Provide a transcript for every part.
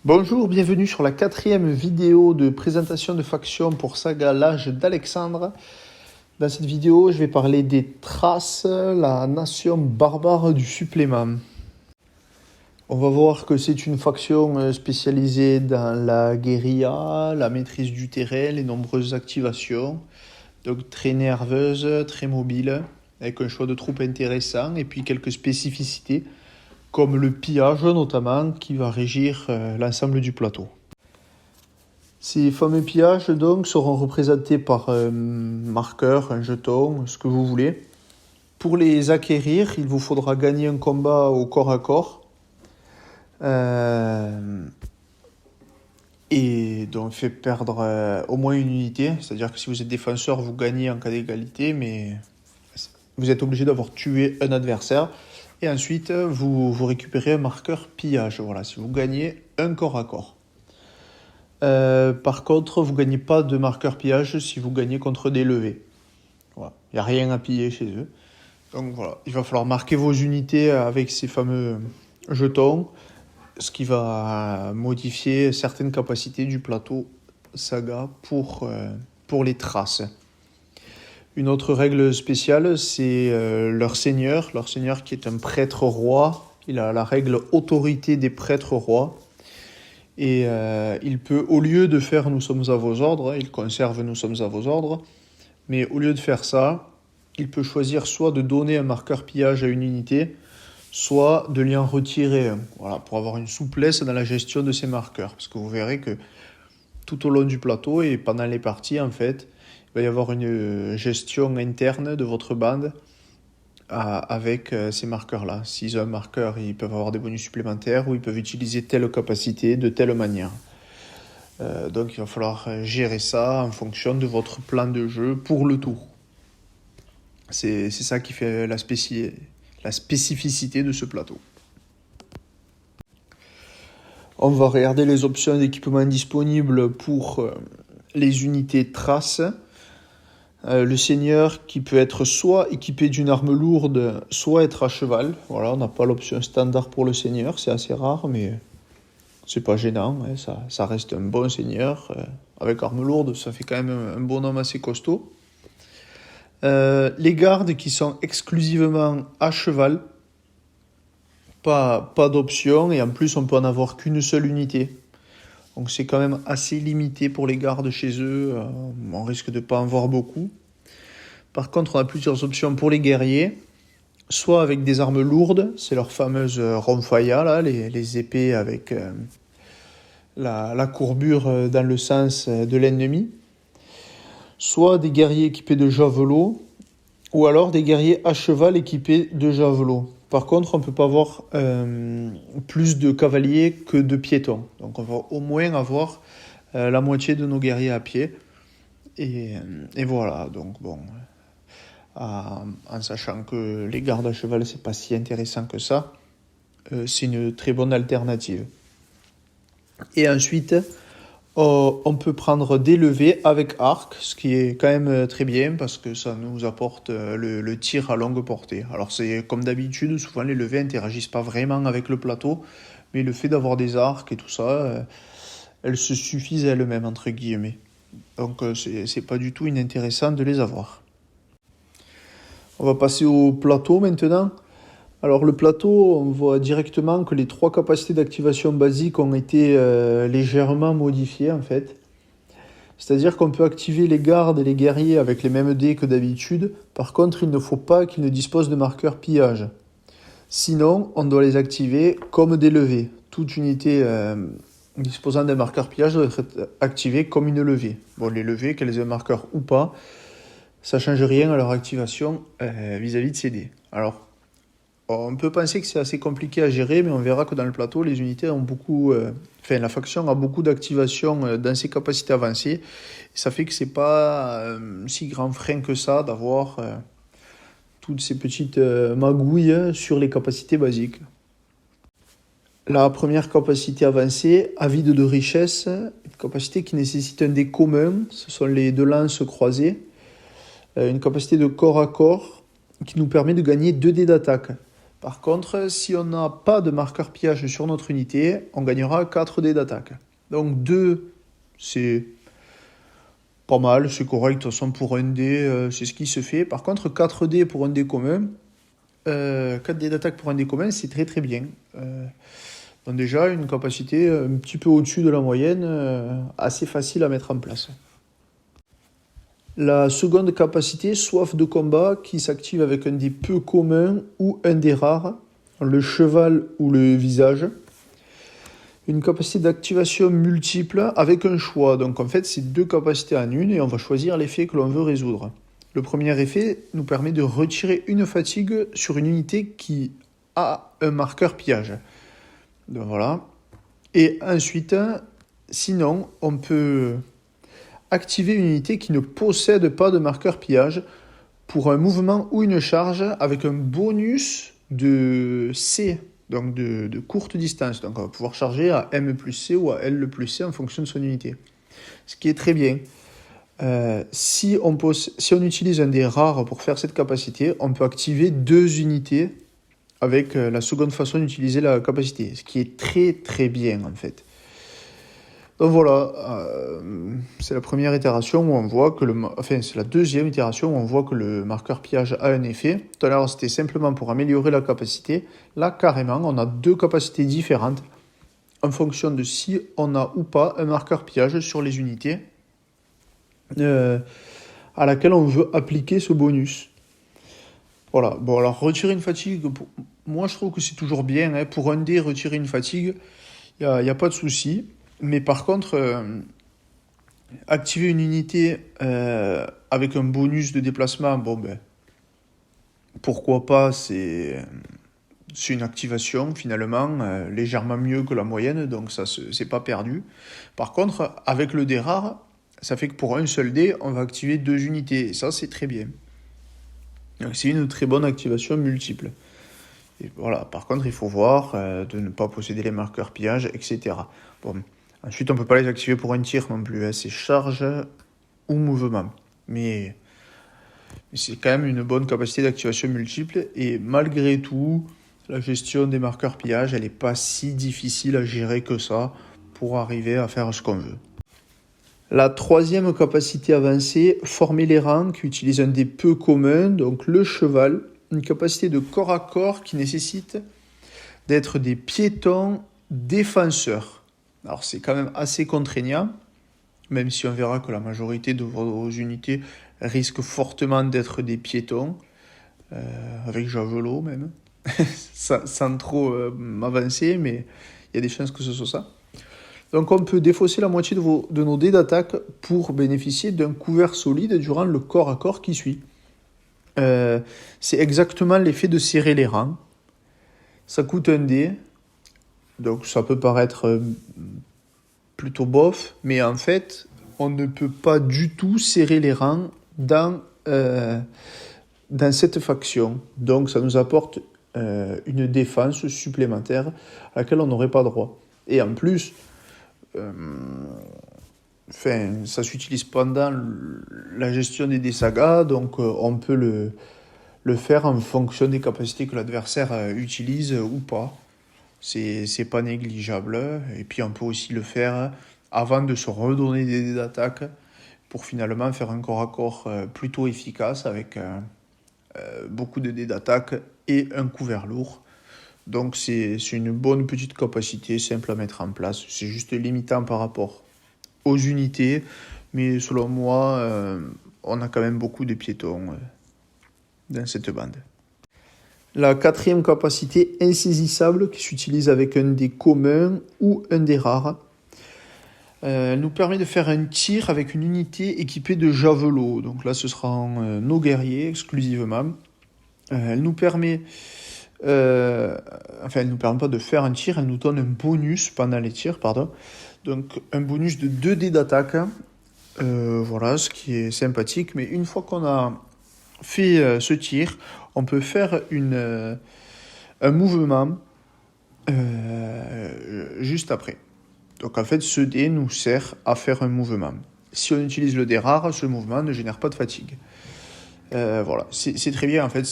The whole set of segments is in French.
Bonjour, bienvenue sur la 4e vidéo de présentation de faction pour Saga l'Âge d'Alexandre. Dans cette vidéo, je vais parler des Thraces, la nation barbare du supplément. On va voir que c'est une faction spécialisée dans la guérilla, la maîtrise du terrain, les nombreuses activations. Donc très nerveuse, très mobile, avec un choix de troupes intéressant et puis quelques spécificités, comme le pillage notamment, qui va régir l'ensemble du plateau. Ces fameux pillages donc seront représentés par un marqueur, un jeton, ce que vous voulez. Pour les acquérir, il vous faudra gagner un combat au corps à corps. Et donc fait perdre au moins une unité. C'est-à-dire que si vous êtes défenseur, vous gagnez en cas d'égalité, mais vous êtes obligé d'avoir tué un adversaire. Et ensuite, vous récupérez un marqueur pillage. Voilà, si vous gagnez un corps à corps. Par contre, vous ne gagnez pas de marqueur pillage si vous gagnez contre des levées. Voilà. Il n'y a rien à piller chez eux. Donc voilà, il va falloir marquer vos unités avec ces fameux jetons, ce qui va modifier certaines capacités du plateau Saga pour les Thraces. Une autre règle spéciale, c'est leur seigneur qui est un prêtre roi. Il a la règle autorité des prêtres rois. Et il peut, au lieu de faire « nous sommes à vos ordres », il conserve « nous sommes à vos ordres », mais au lieu de faire ça, il peut choisir soit de donner un marqueur pillage à une unité, soit de lui en retirer un, voilà, pour avoir une souplesse dans la gestion de ces marqueurs. Parce que vous verrez que tout au long du plateau et pendant les parties, en fait, il va y avoir une gestion interne de votre bande avec ces marqueurs-là. S'ils ont un marqueur, ils peuvent avoir des bonus supplémentaires ou ils peuvent utiliser telle capacité de telle manière. Donc il va falloir gérer ça en fonction de votre plan de jeu pour le tour. C'est ça qui fait la spécificité de ce plateau. On va regarder les options d'équipement disponibles pour les unités Thraces. Le seigneur qui peut être soit équipé d'une arme lourde, soit être à cheval. Voilà, on n'a pas l'option standard pour le seigneur, c'est assez rare, mais c'est pas gênant. Hein, ça reste un bon seigneur. Avec arme lourde, ça fait quand même un bonhomme assez costaud. Les gardes qui sont exclusivement à cheval, pas d'option, et en plus on peut en avoir qu'une seule unité. Donc c'est quand même assez limité pour les gardes chez eux, on risque de pas en voir beaucoup. Par contre, on a plusieurs options pour les guerriers, soit avec des armes lourdes, c'est leur fameuse Romfaya, là, les épées avec la courbure dans le sens de l'ennemi, soit des guerriers équipés de javelots, ou alors des guerriers à cheval équipés de javelots. Par contre, on ne peut pas avoir plus de cavaliers que de piétons. Donc on va au moins avoir la moitié de nos guerriers à pied. Et voilà, donc bon, en sachant que les gardes à cheval, c'est pas si intéressant que ça, c'est une très bonne alternative. Et ensuite, on peut prendre des levées avec arc, ce qui est quand même très bien parce que ça nous apporte le tir à longue portée. Alors c'est comme d'habitude, souvent les levées n'interagissent pas vraiment avec le plateau, mais le fait d'avoir des arcs et tout ça, elles se suffisent elles-mêmes, entre guillemets. Donc c'est pas du tout inintéressant de les avoir. On va passer au plateau maintenant. Alors le plateau, on voit directement que les 3 capacités d'activation basiques ont été légèrement modifiées en fait. C'est-à-dire qu'on peut activer les gardes et les guerriers avec les mêmes dés que d'habitude. Par contre, il ne faut pas qu'ils ne disposent de marqueurs pillage. Sinon, on doit les activer comme des levées. Toute unité disposant d'un marqueur pillage doit être activée comme une levée. Bon, les levées, qu'elles aient un marqueur ou pas, ça ne change rien à leur activation vis-à-vis de ces dés. Alors, on peut penser que c'est assez compliqué à gérer, mais on verra que dans le plateau, les unités ont beaucoup... la faction a beaucoup d'activation dans ses capacités avancées. Et ça fait que c'est pas si grand frein que ça d'avoir toutes ces petites magouilles sur les capacités basiques. La première capacité avancée, avide de richesse, une capacité qui nécessite un dé commun, ce sont les 2 lances croisées. Une capacité de corps à corps qui nous permet de gagner 2 dés d'attaque. Par contre, si on n'a pas de marqueur pillage sur notre unité, on gagnera 4 dés d'attaque. Donc 2, c'est pas mal, c'est correct, de toute façon pour un dé, c'est ce qui se fait. Par contre, 4 dés pour un dé commun, 4 dés d'attaque pour un dé commun, c'est très très bien. Donc déjà, une capacité un petit peu au-dessus de la moyenne, assez facile à mettre en place. La seconde capacité, soif de combat, qui s'active avec un dé peu commun ou un dé rare, le cheval ou le visage. Une capacité d'activation multiple avec un choix. Donc en fait, c'est 2 capacités en une et on va choisir l'effet que l'on veut résoudre. Le premier effet nous permet de retirer une fatigue sur une unité qui a un marqueur pillage. Donc voilà. Et ensuite, sinon, on peut activer une unité qui ne possède pas de marqueur pillage pour un mouvement ou une charge avec un bonus de C, donc de courte distance. Donc on va pouvoir charger à M plus C ou à L plus C en fonction de son unité. Ce qui est très bien. Si on utilise un des rares pour faire cette capacité, on peut activer 2 unités avec la seconde façon d'utiliser la capacité, ce qui est très très bien en fait. Donc voilà, c'est la première itération où on voit que c'est la deuxième itération où on voit que le marqueur pillage a un effet. Tout à l'heure, c'était simplement pour améliorer la capacité. Là, carrément, on a 2 capacités différentes en fonction de si on a ou pas un marqueur pillage sur les unités à laquelle on veut appliquer ce bonus. Voilà, bon alors retirer une fatigue, moi je trouve que c'est toujours bien, hein. Pour un dé, retirer une fatigue, il n'y a pas de souci. Mais par contre, activer une unité avec un bonus de déplacement, bon ben, pourquoi pas, c'est une activation finalement légèrement mieux que la moyenne, donc ça c'est pas perdu. Par contre, avec le dé rare, ça fait que pour un seul dé, on va activer 2 unités, et ça c'est très bien. Donc c'est une très bonne activation multiple. Et voilà, par contre, il faut voir de ne pas posséder les marqueurs pillage, etc. Bon. Ensuite, on ne peut pas les activer pour un tir non plus, hein. C'est charge ou mouvement. Mais c'est quand même une bonne capacité d'activation multiple. Et malgré tout, la gestion des marqueurs pillage, elle n'est pas si difficile à gérer que ça pour arriver à faire ce qu'on veut. La troisième capacité avancée, former les rangs, qui utilise un des peu communs, donc le cheval. Une capacité de corps à corps qui nécessite d'être des piétons défenseurs. Alors c'est quand même assez contraignant, même si on verra que la majorité de vos unités risquent fortement d'être des piétons, avec javelot même, sans trop m'avancer, mais il y a des chances que ce soit ça. Donc on peut défausser la moitié de nos dés d'attaque pour bénéficier d'un couvert solide durant le corps à corps qui suit. C'est exactement l'effet de serrer les rangs. Ça coûte un dé. Donc ça peut paraître plutôt bof, mais en fait, on ne peut pas du tout serrer les rangs dans cette faction. Donc ça nous apporte une défense supplémentaire à laquelle on n'aurait pas droit. Et en plus, ça s'utilise pendant la gestion des dés sagas, donc on peut le faire en fonction des capacités que l'adversaire utilise ou pas. C'est pas négligeable. Et puis on peut aussi le faire avant de se redonner des dés d'attaque pour finalement faire un corps à corps plutôt efficace avec beaucoup de dés d'attaque et un couvert lourd. Donc c'est une bonne petite capacité simple à mettre en place. C'est juste limitant par rapport aux unités, mais selon moi, on a quand même beaucoup de piétons dans cette bande. La quatrième capacité, insaisissable, qui s'utilise avec un dé commun ou un dé rare. Elle nous permet de faire un tir avec une unité équipée de javelot. Donc là, ce sera nos guerriers exclusivement. Elle nous permet... elle nous permet pas de faire un tir, elle nous donne un bonus pendant les tirs, pardon. Donc un bonus de 2 dés d'attaque. Voilà, ce qui est sympathique. Mais une fois qu'on a fait ce tir, on peut faire un mouvement juste après. Donc en fait, ce dé nous sert à faire un mouvement. Si on utilise le dé rare, ce mouvement ne génère pas de fatigue. Voilà, c'est très bien en fait.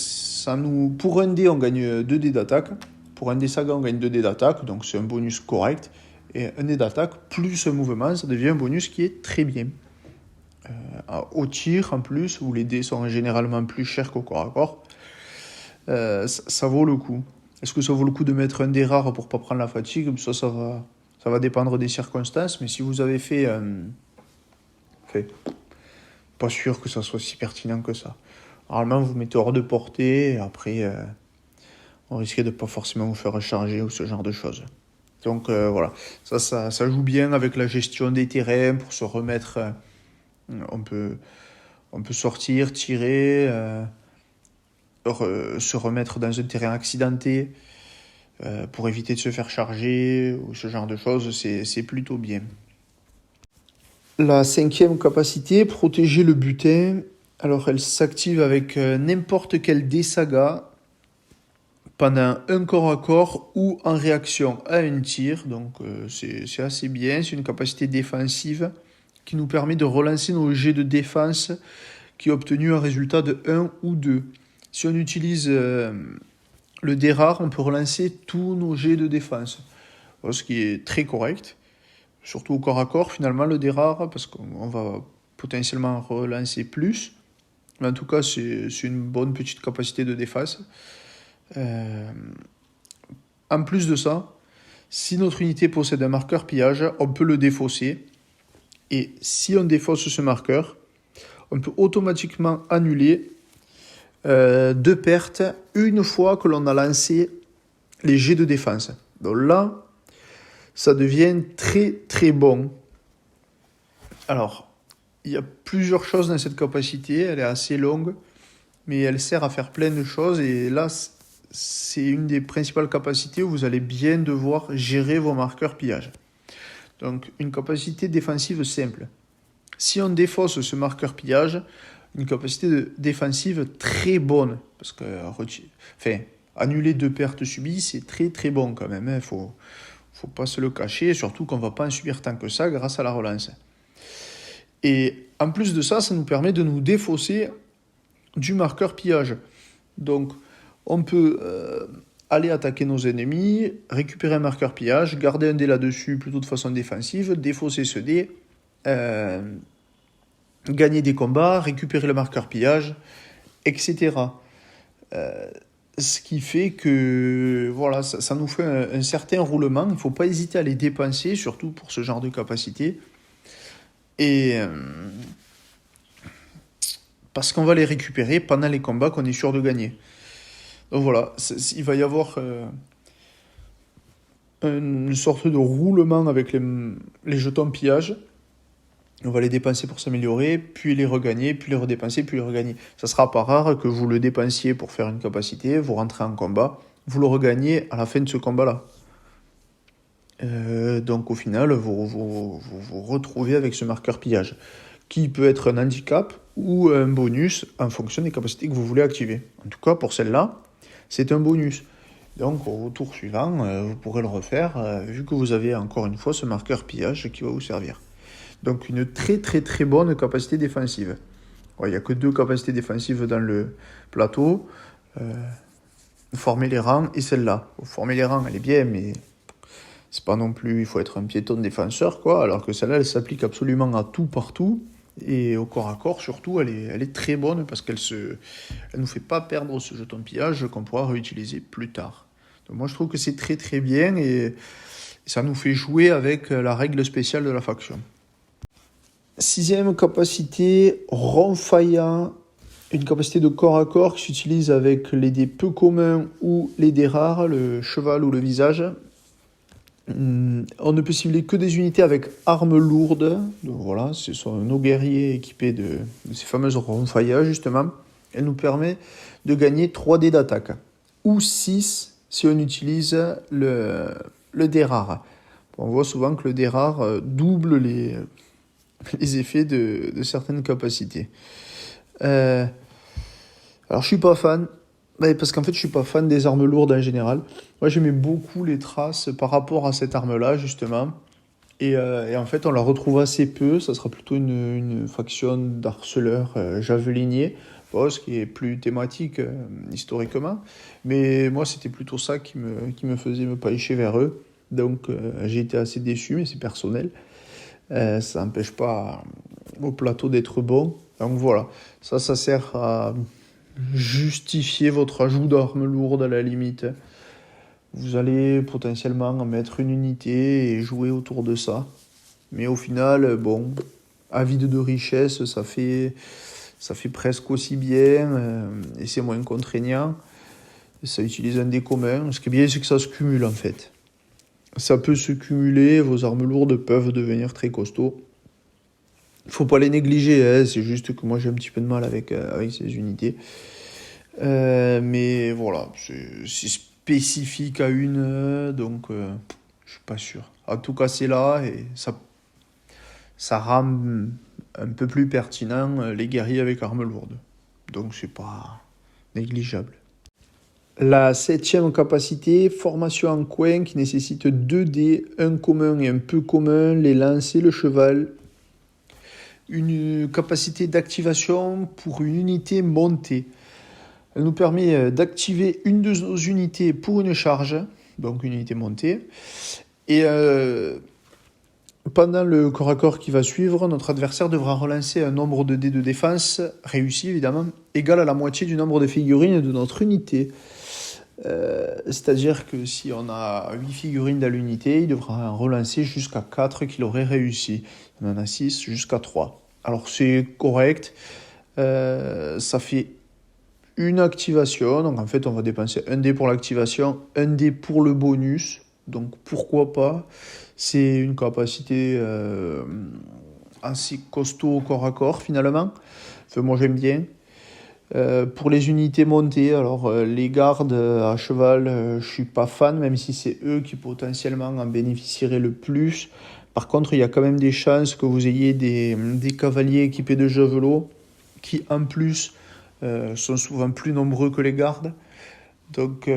Pour un dé, on gagne 2 dés d'attaque. Pour un dé saga, on gagne 2 dés d'attaque, donc c'est un bonus correct. Et un dé d'attaque plus un mouvement, ça devient un bonus qui est très bien. Au tir en plus, où les dés sont généralement plus chers qu'au corps à corps, ça vaut le coup. Est-ce que ça vaut le coup de mettre un dé rare pour pas prendre la fatigue? Ça va dépendre des circonstances, mais si vous avez fait... pas sûr que ça soit si pertinent que ça. Normalement, vous mettez hors de portée, et après, on risquait de pas forcément vous faire recharger ou ce genre de choses. Donc voilà, ça joue bien avec la gestion des terrains pour se remettre. On peut sortir, tirer, se remettre dans un terrain accidenté pour éviter de se faire charger ou ce genre de choses, c'est plutôt bien. La 5e capacité, protéger le butin. Alors elle s'active avec n'importe quel dé saga pendant un corps à corps ou en réaction à un tir. Donc c'est assez bien, c'est une capacité défensive qui nous permet de relancer nos jets de défense qui ont obtenu un résultat de 1 ou 2. Si on utilise le dé rare, on peut relancer tous nos jets de défense, ce qui est très correct, surtout au corps à corps finalement le dé rare, parce qu'on va potentiellement relancer plus. Mais en tout cas, c'est une bonne petite capacité de défense. En plus de ça, si notre unité possède un marqueur pillage, on peut le défausser. Et si on défausse ce marqueur, on peut automatiquement annuler 2 pertes une fois que l'on a lancé les jets de défense. Donc là, ça devient très très bon. Alors, il y a plusieurs choses dans cette capacité, elle est assez longue, mais elle sert à faire plein de choses. Et là, c'est une des principales capacités où vous allez bien devoir gérer vos marqueurs pillage. Donc, une capacité défensive simple. Si on défausse ce marqueur pillage, une capacité défensive très bonne, parce que annuler 2 pertes subies, c'est très très bon quand même. Faut pas se le cacher, surtout qu'on ne va pas en subir tant que ça grâce à la relance. Et en plus de ça, ça nous permet de nous défausser du marqueur pillage. Donc, on peut aller attaquer nos ennemis, récupérer un marqueur pillage, garder un dé là-dessus plutôt de façon défensive, défausser ce dé, gagner des combats, récupérer le marqueur pillage, etc. Ce qui fait que voilà, ça nous fait un certain roulement. Il ne faut pas hésiter à les dépenser, surtout pour ce genre de capacité. Et parce qu'on va les récupérer pendant les combats qu'on est sûr de gagner. Donc voilà, il va y avoir une sorte de roulement avec les jetons pillage. On va les dépenser pour s'améliorer, puis les regagner, puis les redépenser, puis les regagner. Ça sera pas rare que vous le dépensiez pour faire une capacité, vous rentrez en combat, vous le regagnez à la fin de ce combat-là. Donc au final, vous retrouvez avec ce marqueur pillage, qui peut être un handicap ou un bonus en fonction des capacités que vous voulez activer. En tout cas, pour celle-là, c'est un bonus. Donc au tour suivant, vous pourrez le refaire, vu que vous avez encore une fois ce marqueur pillage qui va vous servir. Donc une très très très bonne capacité défensive. Il n'y a que 2 capacités défensives dans le plateau. Former les rangs et celle-là. Former les rangs, elle est bien, mais c'est pas non plus... Il faut être un piéton défenseur, quoi. Alors que celle-là, elle s'applique absolument à tout, partout. Et au corps à corps, surtout, elle est très bonne parce qu'elle nous fait pas perdre ce jeton pillage qu'on pourra réutiliser plus tard. Donc moi, je trouve que c'est très très bien et ça nous fait jouer avec la règle spéciale de la faction. 6e capacité, Ronfaya, une capacité de corps à corps qui s'utilise avec les dés peu communs ou les dés rares, le cheval ou le visage. On ne peut cibler que des unités avec armes lourdes. Donc voilà, ce sont nos guerriers équipés de ces fameuses Ronfaya justement. Elle nous permet de gagner 3 dés d'attaque, ou 6 si on utilise le dé rare. On voit souvent que le dé rare double les effets de certaines capacités. Alors je suis pas fan, parce qu'en fait je suis pas fan des armes lourdes en général. Moi j'aimais beaucoup les traces par rapport à cette arme-là justement, Et en fait, on la retrouve assez peu. Ça sera plutôt une faction d'harceleurs javeliniers, bon, ce qui est plus thématique historiquement. Mais moi, c'était plutôt ça qui me faisait me pencher vers eux. Donc, j'ai été assez déçu, mais c'est personnel. Ça n'empêche pas au plateau d'être bon. Donc voilà, ça sert à justifier votre ajout d'armes lourdes à la limite. Vous allez potentiellement en mettre une unité et jouer autour de ça. Mais au final, bon, avide de richesse, ça fait presque aussi bien et c'est moins contraignant. Ça utilise un dé commun. Ce qui est bien, c'est que ça se cumule en fait. Ça peut se cumuler, vos armes lourdes peuvent devenir très costauds. Il faut pas les négliger, hein, c'est juste que moi j'ai un petit peu de mal avec ces unités. Mais voilà, c'est spécifique à une, donc je suis pas sûr. En tout cas, c'est là et ça rend un peu plus pertinent les guerriers avec armes lourdes. Donc c'est pas négligeable. La septième capacité, formation en coin qui nécessite 2 dés, un commun et un peu commun, les lancer, le cheval. Une capacité d'activation pour une unité montée. Elle nous permet d'activer une de nos unités pour une charge, donc une unité montée. Et pendant le corps à corps qui va suivre, notre adversaire devra relancer un nombre de dés de défense, réussi évidemment, égal à la moitié du nombre de figurines de notre unité. C'est-à-dire que si on a 8 figurines dans l'unité, il devra en relancer jusqu'à 4 qu'il aurait réussi. On en a 6 jusqu'à 3. Alors c'est correct, ça fait une activation, donc en fait on va dépenser un dé pour l'activation, un dé pour le bonus, donc pourquoi pas. C'est une capacité assez costaud au corps à corps finalement, enfin, moi j'aime bien. Pour les unités montées, alors les gardes à cheval, je suis pas fan, même si c'est eux qui potentiellement en bénéficieraient le plus. Par contre, il y a quand même des chances que vous ayez des cavaliers équipés de javelots qui, en plus, sont souvent plus nombreux que les gardes. Donc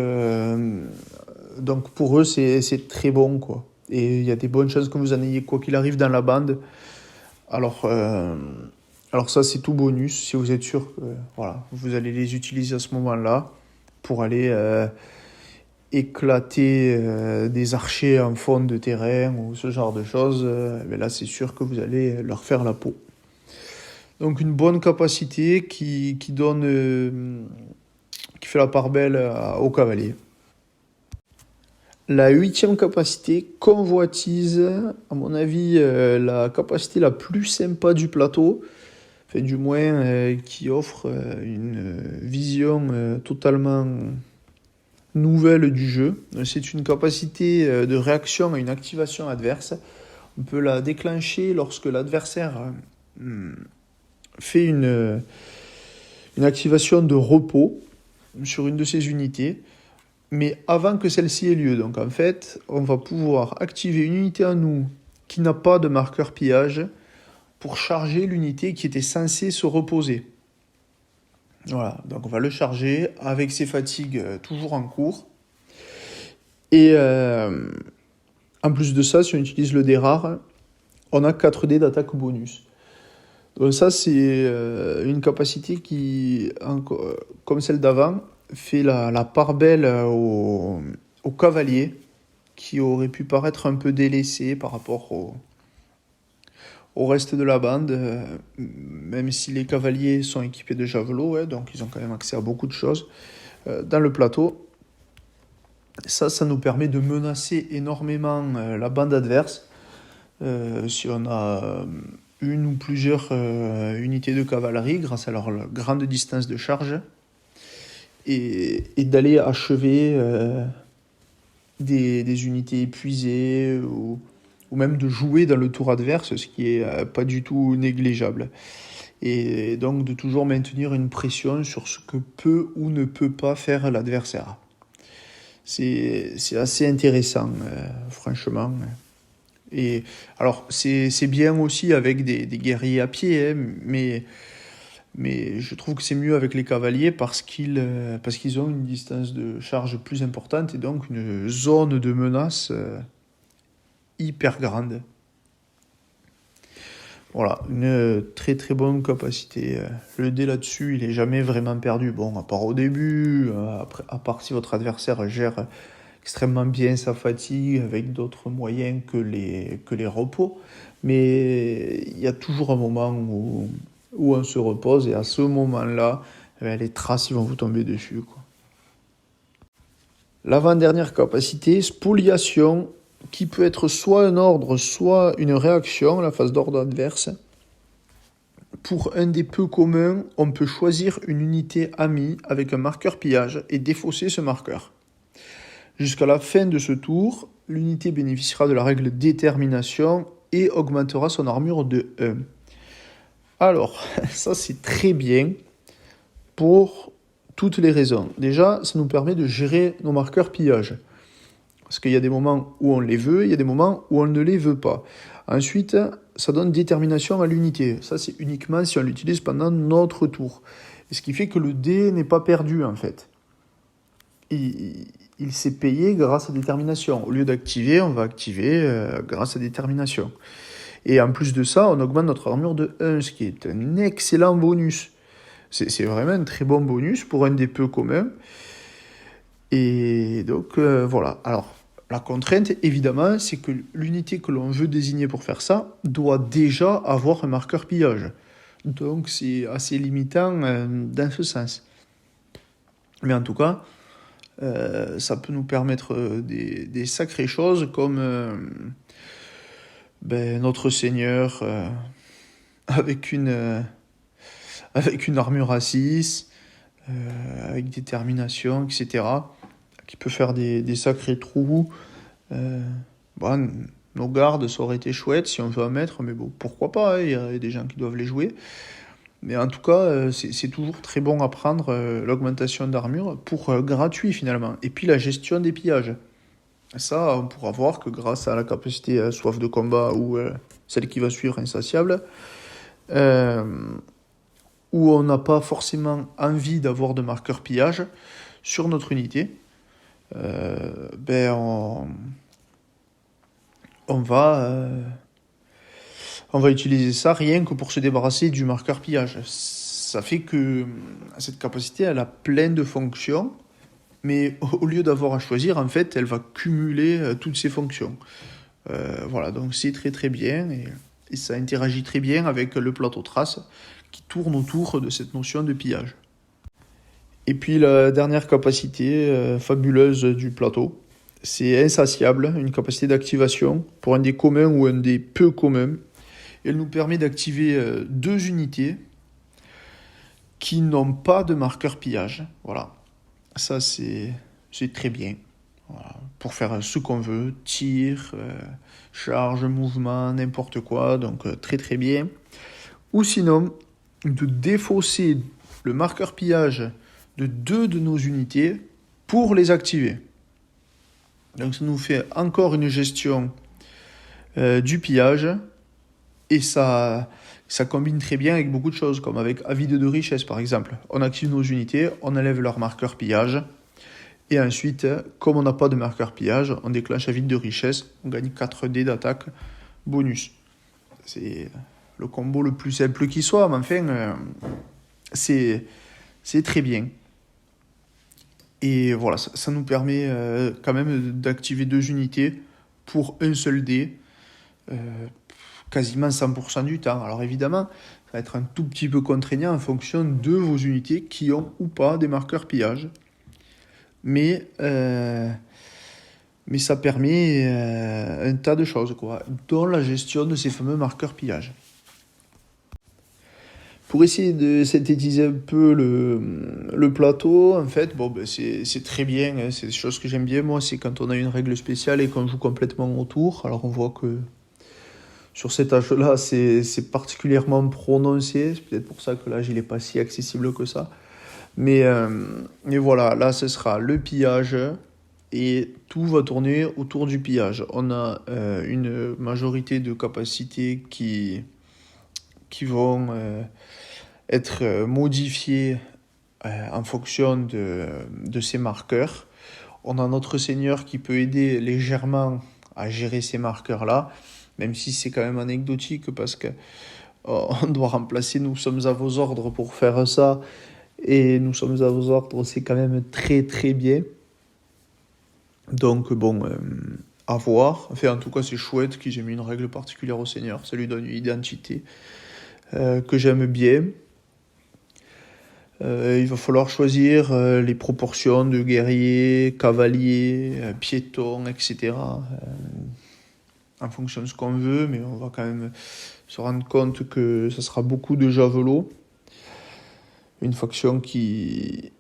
pour eux, c'est très bon, quoi. Et il y a des bonnes chances que vous en ayez, quoi qu'il arrive, dans la bande. Alors, euh, alors ça, c'est tout bonus, si vous êtes sûr que voilà, vous allez les utiliser à ce moment-là pour aller éclater des archers en fond de terrain ou ce genre de choses. Mais là, c'est sûr que vous allez leur faire la peau. Donc une bonne capacité qui donne, qui fait la part belle aux cavaliers. La huitième capacité, convoitise, à mon avis, la capacité la plus sympa du plateau, enfin, du moins qui offre une vision totalement nouvelle du jeu. C'est une capacité de réaction à une activation adverse. On peut la déclencher lorsque l'adversaire fait une activation de repos sur une de ses unités, mais avant que celle-ci ait lieu. Donc en fait, on va pouvoir activer une unité à nous qui n'a pas de marqueur pillage pour charger l'unité qui était censée se reposer. Voilà, donc on va le charger avec ses fatigues toujours en cours. Et en plus de ça, si on utilise le dé rare, on a 4 dés d'attaque bonus. Donc ça, c'est une capacité qui, comme celle d'avant, fait la part belle aux cavaliers qui auraient pu paraître un peu délaissés par rapport au reste de la bande, même si les cavaliers sont équipés de javelots, ouais, donc ils ont quand même accès à beaucoup de choses dans le plateau. Ça nous permet de menacer énormément la bande adverse. Si on a une ou plusieurs unités de cavalerie grâce à leur grande distance de charge et d'aller achever des unités épuisées ou même de jouer dans le tour adverse, ce qui est pas du tout négligeable. Et donc de toujours maintenir une pression sur ce que peut ou ne peut pas faire l'adversaire. C'est assez intéressant, franchement. Et alors, c'est bien aussi avec des guerriers à pied, hein, mais je trouve que c'est mieux avec les cavaliers parce qu'ils ont une distance de charge plus importante et donc une zone de menace hyper grande. Voilà, une très très bonne capacité. Le dé là-dessus, il est jamais vraiment perdu. Bon, à part au début, après, à part si votre adversaire gère extrêmement bien sa fatigue avec d'autres moyens que les repos. Mais il y a toujours un moment où on se repose et à ce moment-là, les traces ils vont vous tomber dessus, quoi. L'avant-dernière capacité, spoliation, qui peut être soit un ordre, soit une réaction, la phase d'ordre adverse. Pour un des peu communs, on peut choisir une unité amie avec un marqueur pillage et défausser ce marqueur. Jusqu'à la fin de ce tour, l'unité bénéficiera de la règle détermination et augmentera son armure de 1. Alors, ça c'est très bien pour toutes les raisons. Déjà, ça nous permet de gérer nos marqueurs pillage. Parce qu'il y a des moments où on les veut, il y a des moments où on ne les veut pas. Ensuite, ça donne détermination à l'unité. Ça, c'est uniquement si on l'utilise pendant notre tour. Et ce qui fait que le dé n'est pas perdu, en fait. Il s'est payé grâce à détermination. Au lieu d'activer, on va activer grâce à détermination. Et en plus de ça, on augmente notre armure de 1, ce qui est un excellent bonus. C'est vraiment un très bon bonus pour un des peu communs. Et donc, voilà. Alors, la contrainte, évidemment, c'est que l'unité que l'on veut désigner pour faire ça doit déjà avoir un marqueur pillage. Donc, c'est assez limitant dans ce sens. Mais en tout cas, ça peut nous permettre des sacrées choses comme notre Seigneur avec une armure à 6, avec détermination, etc., qui peut faire des sacrés trous. Bon, nos gardes, ça aurait été chouette si on veut en mettre, mais bon, pourquoi pas, il y a des gens qui doivent les jouer. Mais en tout cas, c'est toujours très bon à prendre l'augmentation d'armure pour gratuit finalement. Et puis la gestion des pillages. Ça, on pourra voir que grâce à la capacité soif de combat ou celle qui va suivre insatiable, où on n'a pas forcément envie d'avoir de marqueur pillage sur notre unité, on va utiliser ça rien que pour se débarrasser du marqueur pillage. Ça fait que cette capacité, elle a plein de fonctions, mais au lieu d'avoir à choisir, en fait, elle va cumuler toutes ces fonctions. Voilà, donc c'est très très bien, et ça interagit très bien avec le plateau trace qui tourne autour de cette notion de pillage. Et puis la dernière capacité fabuleuse du plateau, c'est insatiable, une capacité d'activation pour un des communs ou un des peu communs. Elle nous permet d'activer 2 unités qui n'ont pas de marqueur pillage. Voilà, ça c'est très bien. Voilà. Pour faire ce qu'on veut, tir, charge, mouvement, n'importe quoi, donc très très bien. Ou sinon, de défausser le marqueur pillage de 2 de nos unités pour les activer. Donc ça nous fait encore une gestion du pillage, et ça combine très bien avec beaucoup de choses, comme avec avide de richesse par exemple. On active nos unités, on enlève leur marqueur pillage, et ensuite, comme on n'a pas de marqueur pillage, on déclenche avide de richesse, on gagne 4 dés d'attaque bonus. C'est le combo le plus simple qui soit, mais enfin, c'est très bien. Et voilà, ça nous permet quand même d'activer 2 unités pour un seul dé, quasiment 100% du temps. Alors évidemment, ça va être un tout petit peu contraignant en fonction de vos unités qui ont ou pas des marqueurs pillage. Mais ça permet un tas de choses, quoi, dont la gestion de ces fameux marqueurs pillage. Pour essayer de synthétiser un peu le plateau, en fait, c'est très bien, hein, c'est des choses que j'aime bien, moi, c'est quand on a une règle spéciale et qu'on joue complètement autour. Alors on voit que sur cet âge-là, c'est particulièrement prononcé, c'est peut-être pour ça que l'âge il n'est pas si accessible que ça. Mais voilà, là ce sera le pillage, et tout va tourner autour du pillage. On a une majorité de capacités qui vont être modifiées en fonction de ces marqueurs. On a notre seigneur qui peut aider légèrement à gérer ces marqueurs-là, même si c'est quand même anecdotique parce que on doit remplacer nous sommes à vos ordres pour faire ça. Et nous sommes à vos ordres, c'est quand même très très bien. Donc bon, à voir. Enfin, en tout cas, c'est chouette qu'ils aient mis une règle particulière au seigneur. Ça lui donne une identité que j'aime bien. Il va falloir choisir les proportions de guerrier, cavalier, piéton, etc. En fonction de ce qu'on veut, mais on va quand même se rendre compte que ça sera beaucoup de javelots. Une faction qui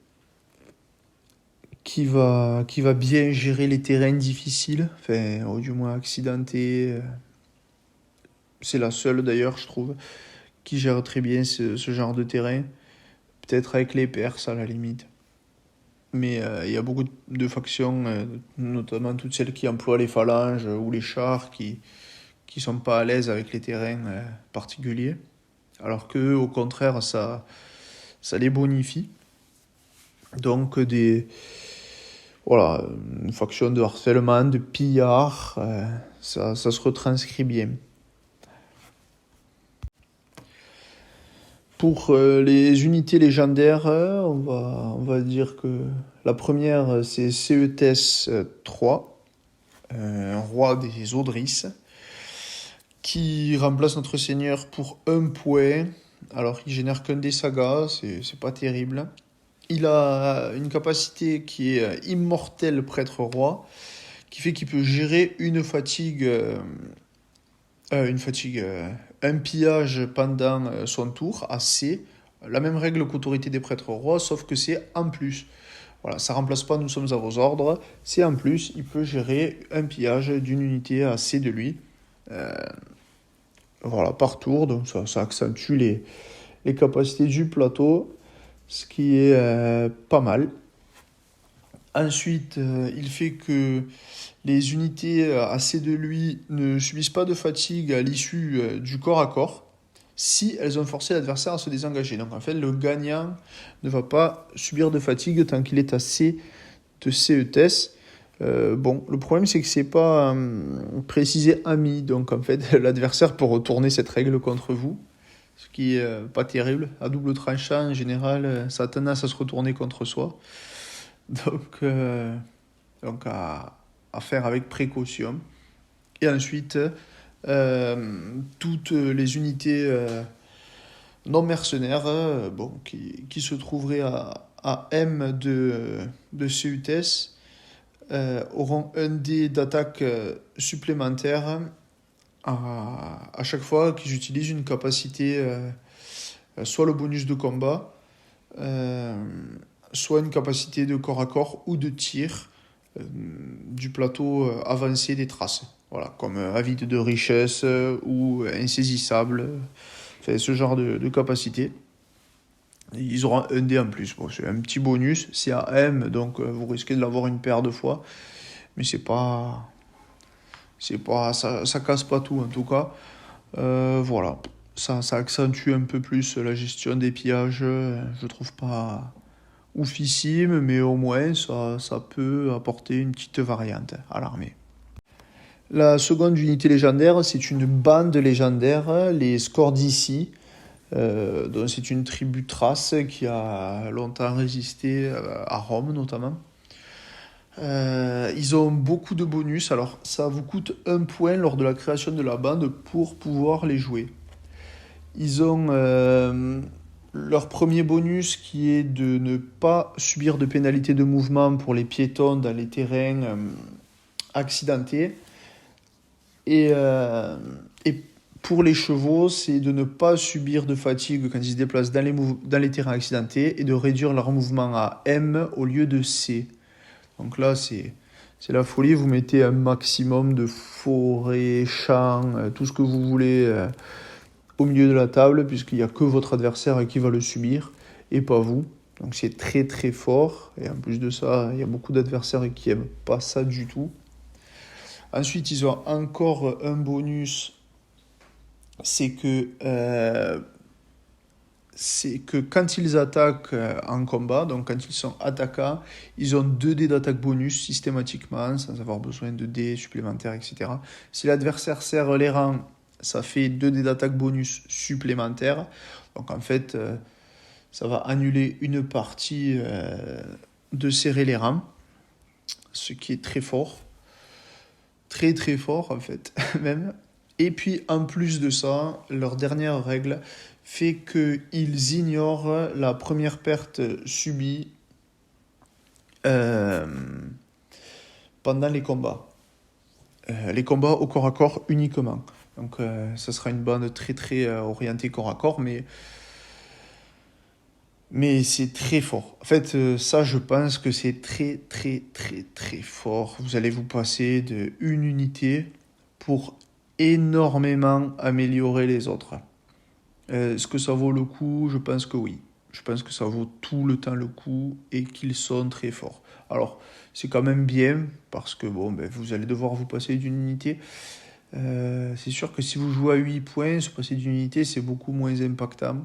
va bien gérer les terrains difficiles, enfin, ou du moins accidentés. C'est la seule d'ailleurs, je trouve, qui gère très bien ce genre de terrain. Peut-être avec les Perses à la limite. Mais il y a beaucoup de factions, notamment toutes celles qui emploient les phalanges ou les chars, qui sont pas à l'aise avec les terrains particuliers. Alors que au contraire, ça les bonifie. Donc voilà, une faction de harcèlement, de pillard, ça se retranscrit bien. Pour les unités légendaires, on va dire que la première c'est Ceutes 3, un roi des Odris, qui remplace notre seigneur pour 1 point. Alors il génère qu'un des sagas, c'est pas terrible. Il a une capacité qui est immortel prêtre-roi, qui fait qu'il peut gérer un pillage pendant son tour à C. La même règle qu'autorité des prêtres-rois, sauf que c'est en plus. Voilà, ça remplace pas nous sommes à vos ordres, c'est en plus, il peut gérer un pillage d'une unité à C de lui. Voilà, par tour, donc ça accentue les capacités du plateau, ce qui est pas mal. Ensuite, il fait que les unités à C de lui ne subissent pas de fatigue à l'issue du corps à corps si elles ont forcé l'adversaire à se désengager. Donc en fait, le gagnant ne va pas subir de fatigue tant qu'il est à C de CETS. Bon, le problème c'est que c'est pas précisé ami, donc en fait l'adversaire peut retourner cette règle contre vous, ce qui est pas terrible. À double tranchant, en général, ça a tendance à se retourner contre soi. Donc, à faire avec précaution. Et ensuite, toutes les unités non mercenaires qui se trouveraient à M de CUTS auront un dé d'attaque supplémentaire à chaque fois qu'ils utilisent une capacité, soit le bonus de combat, soit une capacité de corps à corps ou de tir du plateau avancé des traces. Voilà, comme avide de richesse ou insaisissable, enfin, ce genre de capacité. Ils auront un dé en plus. Bon, c'est un petit bonus, c'est à M, donc vous risquez de l'avoir une paire de fois, mais c'est pas, ça casse pas tout en tout cas. Voilà, ça accentue un peu plus la gestion des pillages. Je trouve pas oufissime, mais au moins ça peut apporter une petite variante à l'armée. La seconde unité légendaire, c'est une bande légendaire, les Scordici. Donc c'est une tribu thrace qui a longtemps résisté à Rome notamment. Ils ont beaucoup de bonus, alors ça vous coûte 1 point lors de la création de la bande pour pouvoir les jouer. Ils ont leur premier bonus qui est de ne pas subir de pénalité de mouvement pour les piétons dans les terrains accidentés. Et pour les chevaux, c'est de ne pas subir de fatigue quand ils se déplacent dans les terrains accidentés et de réduire leur mouvement à M au lieu de C. Donc là, c'est la folie. Vous mettez un maximum de forêts, champs, tout ce que vous voulez au milieu de la table, puisqu'il n'y a que votre adversaire qui va le subir et pas vous. Donc c'est très très fort. Et en plus de ça, il y a beaucoup d'adversaires qui n'aiment pas ça du tout. Ensuite, ils ont encore un bonus, c'est que quand ils attaquent en combat, donc quand ils sont attaquants, ils ont 2 dés d'attaque bonus systématiquement, sans avoir besoin de dés supplémentaires, etc. Si l'adversaire serre les rangs, ça fait 2 dés d'attaque bonus supplémentaires. Donc en fait, ça va annuler une partie de serrer les rangs, ce qui est très fort. Très très fort en fait, même. Et puis en plus de ça, leur dernière règle fait qu'ils ignorent la première perte subie euh, pendant les combats au corps à corps uniquement. Donc ça sera une bande très très orientée corps à corps, mais c'est très fort. En fait, ça je pense que c'est très très très très fort. Vous allez vous passer de une unité pour énormément améliorer les autres. Est-ce que ça vaut le coup? Je pense que oui. Je pense que ça vaut tout le temps le coup et qu'ils sont très forts. Alors, c'est quand même bien parce que bon, ben, vous allez devoir vous passer d'une unité. C'est sûr que si vous jouez à 8 points, se passer d'une unité, c'est beaucoup moins impactant.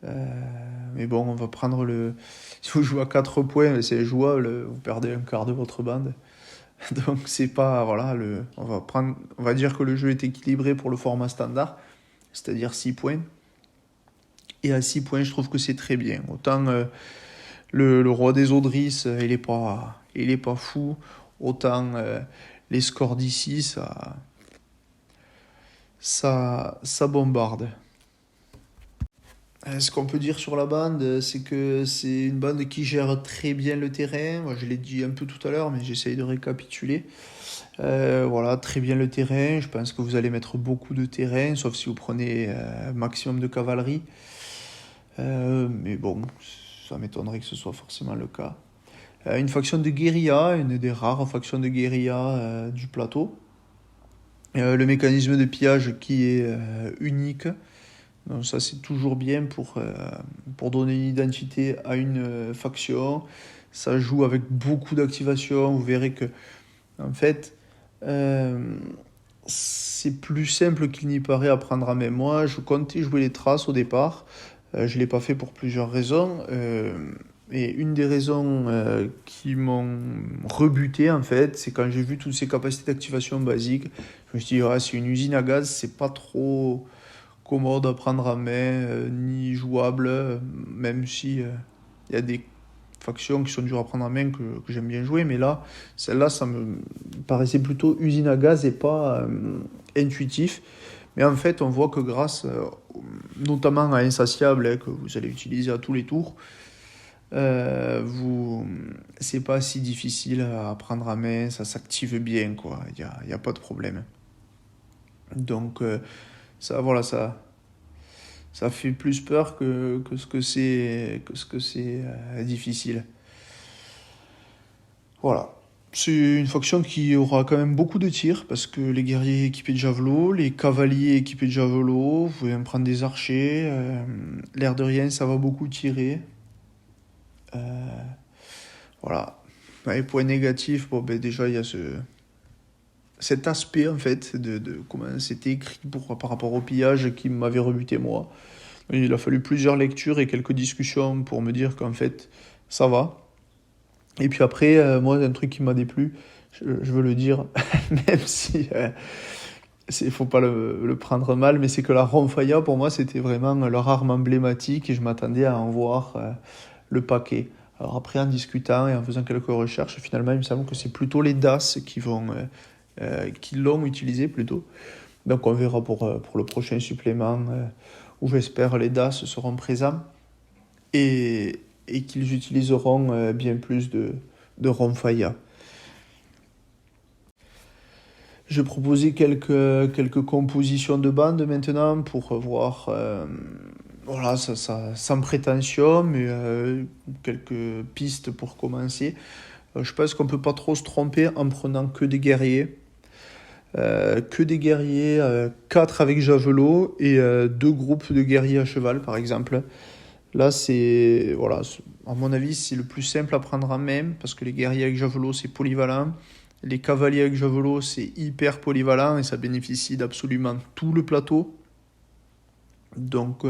Mais bon, on va prendre le. Si vous jouez à 4 points, c'est jouable, vous perdez un quart de votre bande. Donc c'est pas. Voilà, on va dire que le jeu est équilibré pour le format standard, c'est-à-dire 6 points. Et à 6 points, je trouve que c'est très bien. Autant le roi des Odris, il est pas fou. Autant les scores d'ici, ça bombarde. Ce qu'on peut dire sur la bande, c'est que c'est une bande qui gère très bien le terrain. Moi, je l'ai dit un peu tout à l'heure, mais j'essaye de récapituler. Voilà, très bien le terrain. Je pense que vous allez mettre beaucoup de terrain, sauf si vous prenez un maximum de cavalerie. Mais bon, ça m'étonnerait que ce soit forcément le cas. Une faction de guérilla, une des rares factions de guérilla du plateau. Le mécanisme de pillage qui est unique. Donc ça c'est toujours bien pour donner une identité à une faction. Ça joue avec beaucoup d'activation. Vous verrez que en fait c'est plus simple qu'il n'y paraît à prendre en main. Moi je comptais jouer les traces au départ. Je ne l'ai pas fait pour plusieurs raisons. Et une des raisons qui m'ont rebuté en fait, c'est quand j'ai vu toutes ces capacités d'activation basiques. Je me suis dit, ah, c'est une usine à gaz, c'est pas trop commode à prendre en main, ni jouable, même si il y a des factions qui sont dures à prendre en main que j'aime bien jouer, mais là, celle-là, ça me paraissait plutôt usine à gaz et pas intuitif. Mais en fait, on voit que grâce notamment à Insatiable, hein, que vous allez utiliser à tous les tours, c'est pas si difficile à prendre en main, ça s'active bien, quoi. Y a pas de problème. Donc, voilà, ça fait plus peur que ce que c'est difficile. Voilà. C'est une faction qui aura quand même beaucoup de tirs, parce que les guerriers équipés de javelots, les cavaliers équipés de javelots, vous pouvez même prendre des archers. L'air de rien, ça va beaucoup tirer. Voilà. Les points négatifs, bon, ben déjà, il y a cet aspect, en fait, de comment c'était écrit par rapport au pillage qui m'avait rebuté, moi. Il a fallu plusieurs lectures et quelques discussions pour me dire qu'en fait, ça va. Et puis après, moi, un truc qui m'a déplu, je veux le dire, même si faut pas le prendre mal, mais c'est que la Ronfaya, pour moi, c'était vraiment leur arme emblématique et je m'attendais à en voir le paquet. Alors après, en discutant et en faisant quelques recherches, finalement, il me semble que c'est plutôt les DAS qui l'ont utilisé plutôt. Donc on verra pour le prochain supplément où j'espère les DAS seront présents et qu'ils utiliseront bien plus de Ronfaya. Je proposais quelques compositions de bandes maintenant pour voir, voilà, ça, sans prétention, mais quelques pistes pour commencer. Je pense qu'on ne peut pas trop se tromper en prenant que des guerriers. 4 avec javelot et 2 groupes de guerriers à cheval par exemple. Là voilà, à mon avis c'est le plus simple à prendre en main parce que les guerriers avec javelot c'est polyvalent, les cavaliers avec javelot c'est hyper polyvalent et ça bénéficie d'absolument tout le plateau. Donc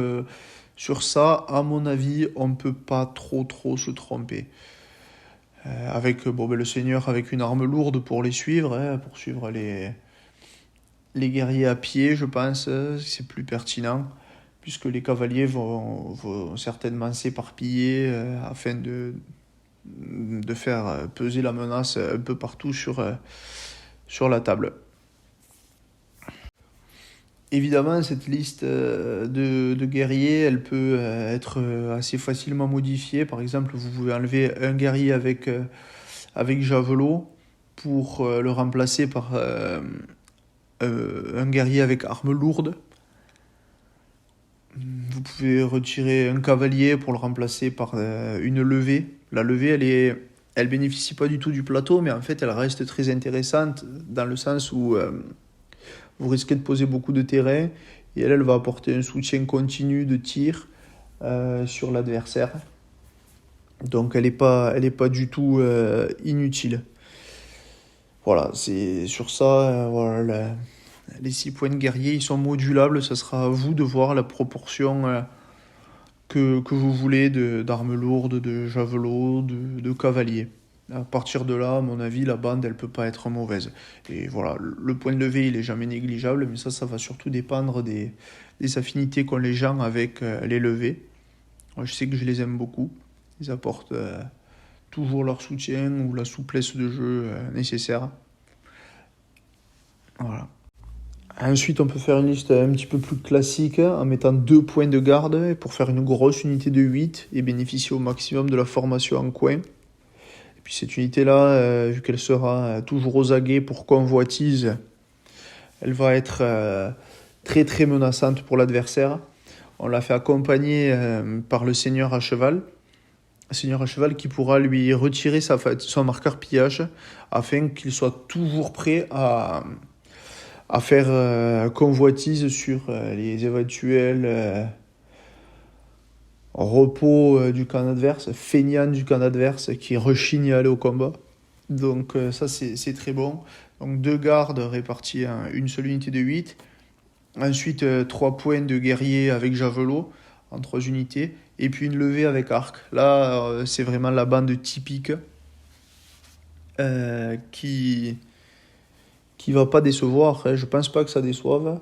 sur ça à mon avis on peut pas trop se tromper. Avec le seigneur avec une arme lourde pour les suivre, pour suivre les guerriers à pied, je pense, c'est plus pertinent, puisque les cavaliers vont certainement s'éparpiller afin de faire peser la menace un peu partout sur la table. Évidemment, cette liste de guerriers, elle peut être assez facilement modifiée. Par exemple, vous pouvez enlever un guerrier avec javelot pour le remplacer par un guerrier avec arme lourde. Vous pouvez retirer un cavalier pour le remplacer par une levée. La levée, elle bénéficie pas du tout du plateau, mais en fait, elle reste très intéressante dans le sens où vous risquez de poser beaucoup de terrain et elle va apporter un soutien continu de tir sur l'adversaire. Donc, elle est pas du tout inutile. Voilà, c'est sur ça, voilà, les 6 points de guerrier, ils sont modulables. Ça sera à vous de voir la proportion que vous voulez d'armes lourdes, de javelots, de cavaliers. À partir de là, à mon avis, la bande, elle peut pas être mauvaise. Et voilà, le point de levée, il est jamais négligeable, mais ça va surtout dépendre des affinités qu'ont les gens avec les levées. Moi, je sais que je les aime beaucoup. Ils apportent toujours leur soutien ou la souplesse de jeu nécessaire. Voilà. Ensuite, on peut faire une liste un petit peu plus classique en mettant 2 points de garde pour faire une grosse unité de 8 et bénéficier au maximum de la formation en coin. Et puis cette unité-là, vu qu'elle sera toujours aux aguets pour convoitise, elle va être très très menaçante pour l'adversaire. On l'a fait accompagner par le seigneur à cheval. Un seigneur à cheval qui pourra lui retirer son marqueur pillage afin qu'il soit toujours prêt à faire convoitise sur les éventuels repos du camp adverse, feignant du camp adverse qui rechigne à aller au combat. Donc ça c'est très bon. Donc 2 gardes répartis en une seule unité de 8. Ensuite 3 points de guerrier avec javelot en 3 unités. Et puis une levée avec arc. Là c'est vraiment la bande typique qui va pas décevoir. Je pense pas que ça déçoive.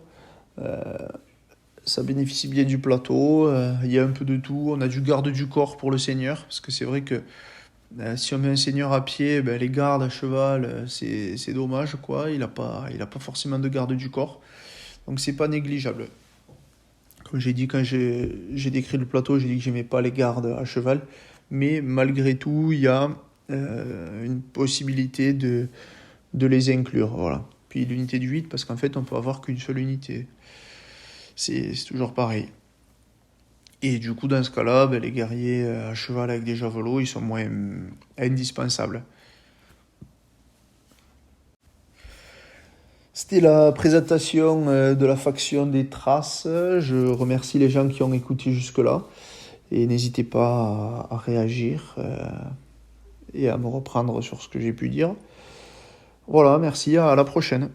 Ça bénéficie bien du plateau. Il y a un peu de tout. On a du garde du corps pour le seigneur, parce que c'est vrai que si on met un seigneur à pied, les gardes à cheval, c'est dommage, quoi. Il a pas forcément de garde du corps. Donc c'est pas négligeable. Comme j'ai dit quand j'ai décrit le plateau, j'ai dit que j'aimais pas les gardes à cheval. Mais malgré tout, il y a une possibilité de les inclure. Voilà. Puis l'unité de 8, parce qu'en fait, on peut avoir qu'une seule unité. C'est toujours pareil. Et du coup, dans ce cas-là, les guerriers à cheval avec des javelots, ils sont moins indispensables. C'était la présentation de la faction des Thraces. Je remercie les gens qui ont écouté jusque-là. Et n'hésitez pas à réagir et à me reprendre sur ce que j'ai pu dire. Voilà, merci, à la prochaine.